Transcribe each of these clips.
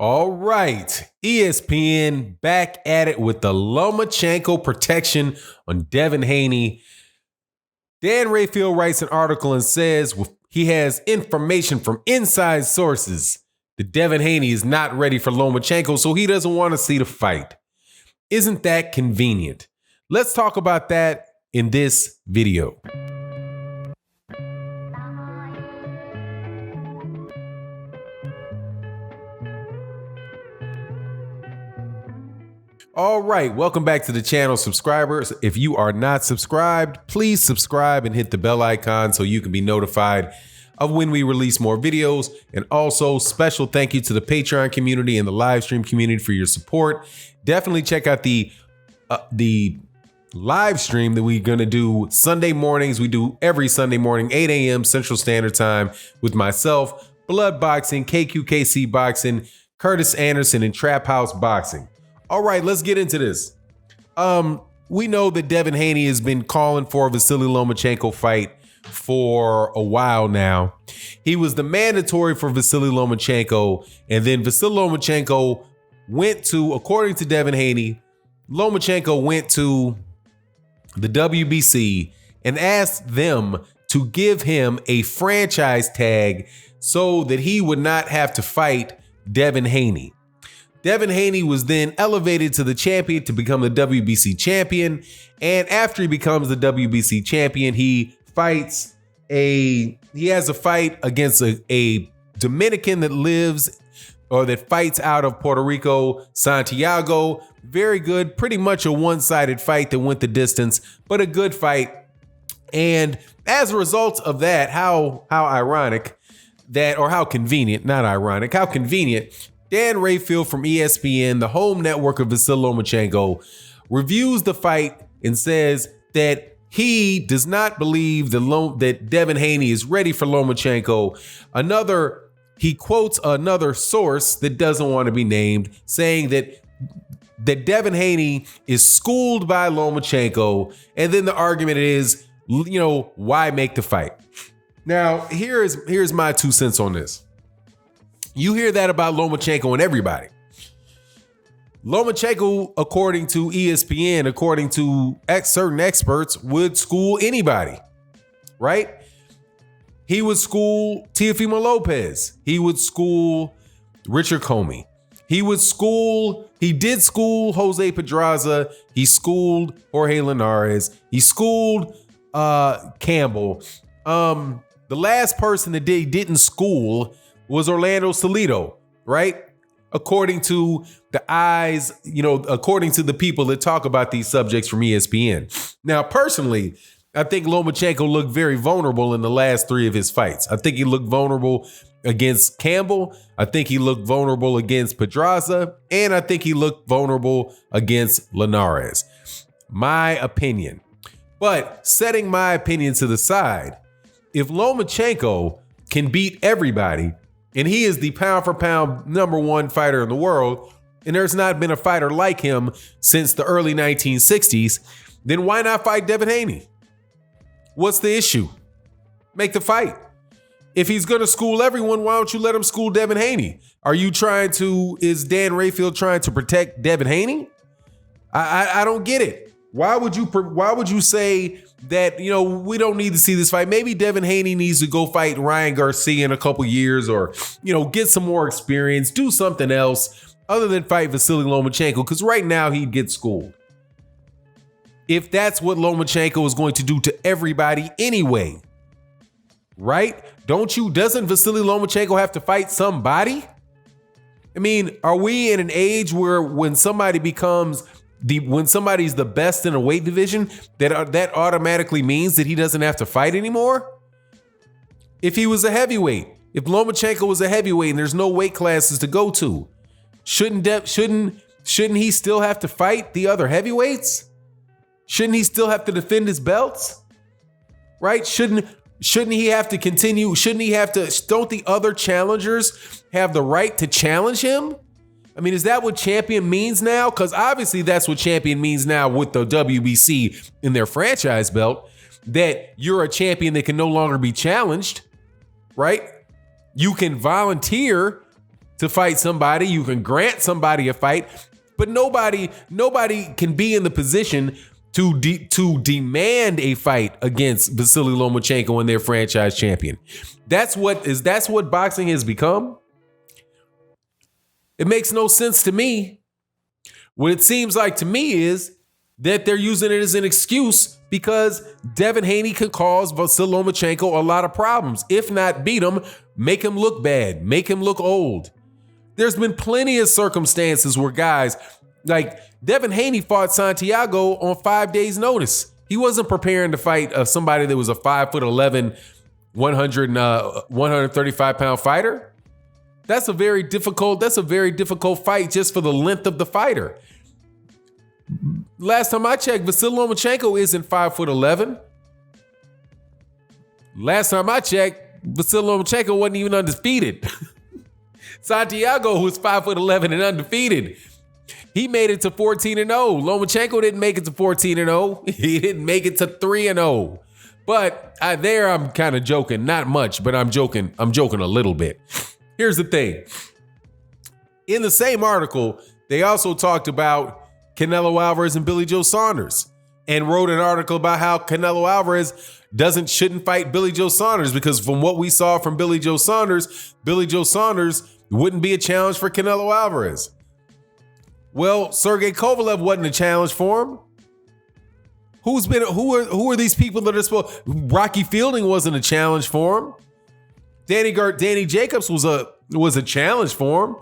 All right, ESPN back at it with the Lomachenko protection on Devin Haney. Dan Rayfield writes an article and says he has information from inside sources that Devin Haney is not ready for Lomachenko, so he doesn't want to see the fight. Isn't that convenient? Let's talk about that in this video. All right, welcome back to the channel, subscribers. If you are not subscribed, please subscribe and hit the bell icon so you can be notified of when we release more videos. And also, special thank you to the Patreon community and the live stream community for your support. Definitely check out the live stream that we're gonna do Sunday mornings. We do every Sunday morning, 8 a.m. Central Standard Time with myself, Blood Boxing, KQKC Boxing, Curtis Anderson, and Trap House Boxing. All right, let's get into this. We know that Devin Haney has been calling for a Vasily Lomachenko fight for a while now. He was the mandatory for Vasily Lomachenko, and then Vasily Lomachenko went to, according to Devin Haney, Lomachenko went to the WBC and asked them to give him a franchise tag so that he would not have to fight Devin Haney. Devin Haney was then elevated to the champion to become the WBC champion. And after he becomes the WBC champion, he has a fight against a Dominican that lives or that fights out of Puerto Rico, Santiago. Very good, pretty much a one-sided fight that went the distance, but a good fight. And as a result of that, how ironic that, or how convenient, not ironic, how convenient, Dan Rayfield from ESPN, the home network of Vasily Lomachenko, reviews the fight and says that he does not believe that Devin Haney is ready for Lomachenko. He quotes another source that doesn't want to be named, saying that Devin Haney is schooled by Lomachenko, and then the argument is, why make the fight? Now, here's my 2 cents on this. You hear that about Lomachenko and everybody. Lomachenko, according to ESPN, according to certain experts, would school anybody, right? He would school Teofimo Lopez. He would school Richard Comey. He did school Jose Pedraza. He schooled Jorge Linares. He schooled Campbell. The last person that didn't school was Orlando Salido, right? According to according to the people that talk about these subjects from ESPN. Now, personally, I think Lomachenko looked very vulnerable in the last 3 of his fights. I think he looked vulnerable against Campbell. I think he looked vulnerable against Pedraza. And I think he looked vulnerable against Linares. My opinion. But setting my opinion to the side, if Lomachenko can beat everybody, and he is the pound for pound #1 fighter in the world, and there's not been a fighter like him since the early 1960s, then why not fight Devin Haney? What's the issue? Make the fight. If he's going to school everyone, why don't you let him school Devin Haney? Is Dan Rayfield trying to protect Devin Haney? I don't get it. Why would you say that, we don't need to see this fight? Maybe Devin Haney needs to go fight Ryan Garcia in a couple years, or, get some more experience, do something else other than fight Vasily Lomachenko, because right now he'd get schooled. If that's what Lomachenko is going to do to everybody anyway, right? Doesn't Vasily Lomachenko have to fight somebody? I mean, are we in an age where when somebody's the best in a weight division, that automatically means that he doesn't have to fight anymore? If he was a heavyweight, if Lomachenko was a heavyweight and there's no weight classes to go to, shouldn't he still have to fight the other heavyweights? Shouldn't he still have to defend his belts? Right? Shouldn't he have to continue? Don't the other challengers have the right to challenge him? I mean, is that what champion means now? Because obviously that's what champion means now with the WBC in their franchise belt, that you're a champion that can no longer be challenged, right? You can volunteer to fight somebody. You can grant somebody a fight, but nobody can be in the position to demand a fight against Vasily Lomachenko and their franchise champion. That's what boxing has become. It makes no sense to me. What it seems like to me is that they're using it as an excuse because Devin Haney could cause Vasily Lomachenko a lot of problems. If not beat him, make him look bad, make him look old. There's been plenty of circumstances where guys like Devin Haney fought Santiago on 5 days' notice. He wasn't preparing to fight somebody that was a 5'11", 135-pound fighter. That's a very difficult fight just for the length of the fighter. Last time I checked, Vasily Lomachenko isn't 5'11". Last time I checked, Vasily Lomachenko wasn't even undefeated. Santiago, who's 5'11" and undefeated, he made it to 14-0. Lomachenko didn't make it to 14-0. He didn't make it to 3-0. But I'm kind of joking, not much, but I'm joking a little bit. Here's the thing. In the same article, they also talked about Canelo Alvarez and Billy Joe Saunders and wrote an article about how Canelo Alvarez shouldn't fight Billy Joe Saunders because from what we saw from Billy Joe Saunders wouldn't be a challenge for Canelo Alvarez. Well, Sergey Kovalev wasn't a challenge for him. Who are these people that are supposed? Rocky Fielding wasn't a challenge for him. Danny Jacobs was a challenge for him,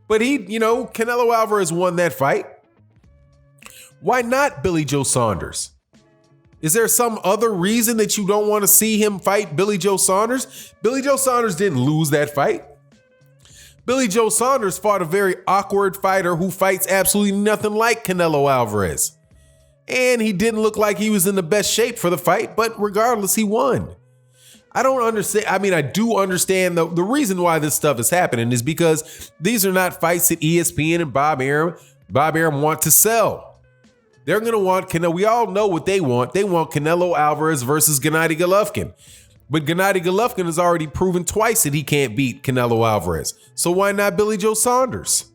but Canelo Alvarez won that fight. Why not Billy Joe Saunders? Is there some other reason that you don't want to see him fight Billy Joe Saunders? Billy Joe Saunders didn't lose that fight. Billy Joe Saunders fought a very awkward fighter who fights absolutely nothing like Canelo Alvarez. And he didn't look like he was in the best shape for the fight, but regardless, he won. I don't understand. I mean, I do understand the reason why this stuff is happening is because these are not fights that ESPN and Bob Arum want to sell. They're going to want Canelo. We all know what they want. They want Canelo Alvarez versus Gennady Golovkin. But Gennady Golovkin has already proven twice that he can't beat Canelo Alvarez. So why not Billy Joe Saunders?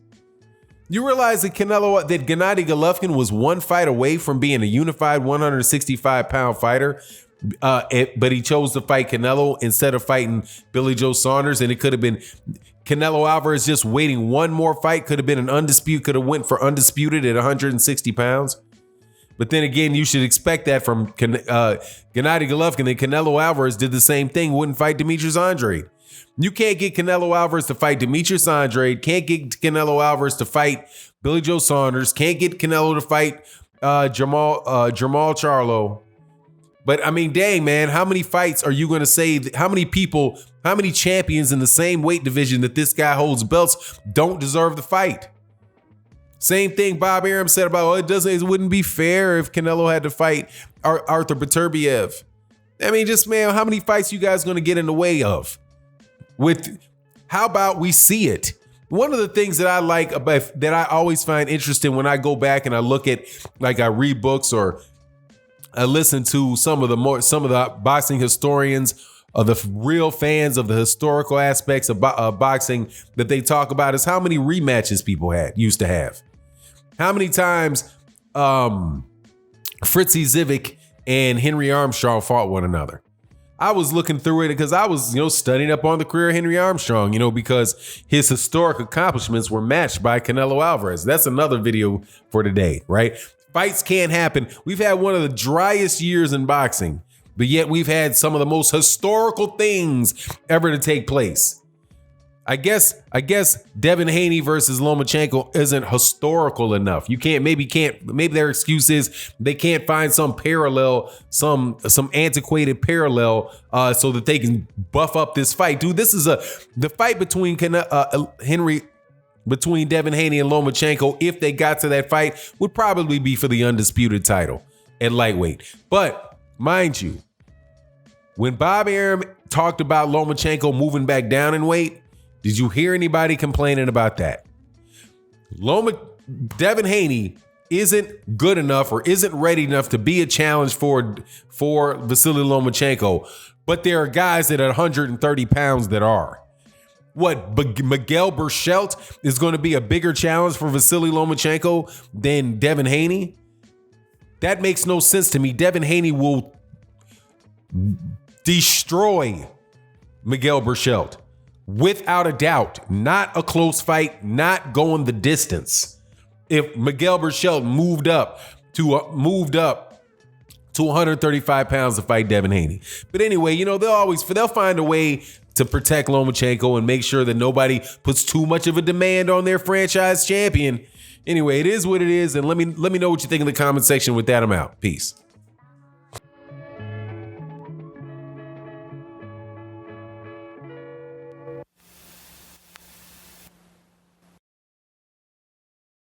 You realize that Gennady Golovkin was one fight away from being a unified 165-pound fighter, but he chose to fight Canelo instead of fighting Billy Joe Saunders, and it could have been Canelo Alvarez just waiting one more fight, could have been an undisputed, could have went for undisputed at 160 pounds. But then again, you should expect that from Gennady Golovkin. And Canelo Alvarez did the same thing, wouldn't fight Demetrius Andrade. You can't get Canelo Alvarez to fight Demetrius Andrade, can't get Canelo Alvarez to fight Billy Joe Saunders, can't get Canelo to fight Jamal Charlo. But I mean, dang, man, how many fights are you going to say, how many champions in the same weight division that this guy holds belts don't deserve the fight? Same thing Bob Arum said about, it wouldn't be fair if Canelo had to fight Arthur Beterbiev. I mean, just, man, how many fights you guys going to get in the way of? How about we see it? One of the things that I like about, that I always find interesting when I go back and I look at, like, I read books or I listen to some of the boxing historians or the real fans of the historical aspects of boxing that they talk about is how many rematches people used to have. How many times Fritzy Zivik and Henry Armstrong fought one another. I was looking through it because I was, studying up on the career of Henry Armstrong, because his historic accomplishments were matched by Canelo Alvarez. That's another video for today, right? Fights can't happen. We've had one of the driest years in boxing, but yet we've had some of the most historical things ever to take place. I guess Devin Haney versus Lomachenko isn't historical enough. Maybe their excuse is they can't find some parallel, some antiquated parallel, so that they can buff up this fight. Dude, this is the fight between Devin Haney and Lomachenko, if they got to that fight, would probably be for the undisputed title at lightweight. But mind you, when Bob Arum talked about Lomachenko moving back down in weight, did you hear anybody complaining about that? Devin Haney isn't good enough or isn't ready enough to be a challenge for Vasily Lomachenko, but there are guys that are 130 pounds that are. Miguel Berchelt is going to be a bigger challenge for Vasily Lomachenko than Devin Haney? That makes no sense to me. Devin Haney will destroy Miguel Berchelt without a doubt. Not a close fight, not going the distance. If Miguel Berchelt moved up to 135 pounds to fight Devin Haney. But anyway, they'll find a way to protect Lomachenko and make sure that nobody puts too much of a demand on their franchise champion. Anyway, it is what it is. And let me know what you think in the comment section. With that, I'm out. Peace.